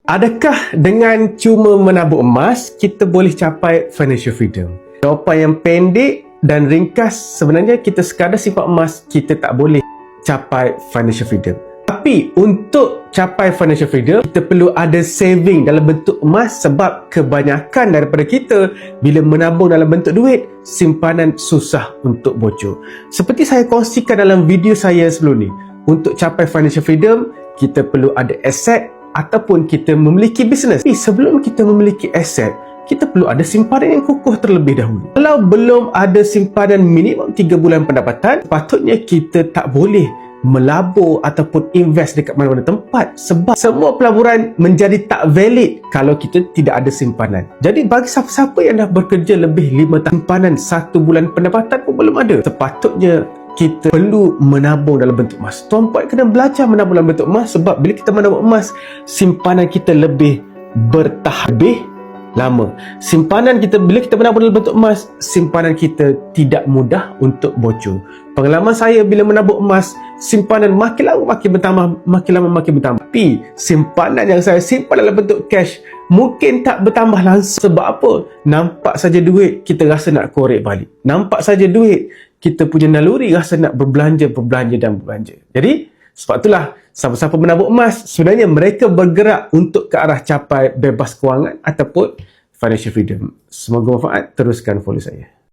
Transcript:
Adakah dengan cuma menabur emas, kita boleh capai financial freedom? Jawapan yang pendek dan ringkas, sebenarnya kita sekadar simpan emas, kita tak boleh capai financial freedom. Tapi untuk capai financial freedom, kita perlu ada saving dalam bentuk emas, sebab kebanyakan daripada kita bila menabung dalam bentuk duit, simpanan susah untuk bocor. Seperti saya kongsikan dalam video saya sebelum ni, untuk capai financial freedom, kita perlu ada aset ataupun kita memiliki bisnes. Tapi sebelum kita memiliki aset, kita perlu ada simpanan yang kukuh terlebih dahulu. Kalau belum ada simpanan minimum 3 bulan pendapatan, patutnya kita tak boleh melabur ataupun invest dekat mana-mana tempat, sebab semua pelaburan menjadi tak valid kalau kita tidak ada simpanan. Jadi bagi siapa-siapa yang dah bekerja lebih 5 tahun, simpanan 1 bulan pendapatan pun belum ada, sepatutnya kita perlu menabung dalam bentuk emas. Tuan puan kena belajar menabung dalam bentuk emas, sebab bila kita menabung emas, simpanan kita lebih bertahan lebih lama. Simpanan kita, bila kita menabung dalam bentuk emas, simpanan kita tidak mudah untuk bocor. Pengalaman saya bila menabung emas, simpanan makin lama makin bertambah, makin lama makin bertambah. Tapi simpanan yang saya simpan dalam bentuk cash mungkin tak bertambah langsung. Sebab apa? Nampak saja duit, kita rasa nak korek balik. Nampak saja duit, kita punya naluri rasa nak berbelanja. Jadi sebab itulah siapa-siapa menabung emas, sebenarnya mereka bergerak untuk ke arah capai bebas kewangan ataupun financial freedom. Semoga manfaat. Teruskan follow saya.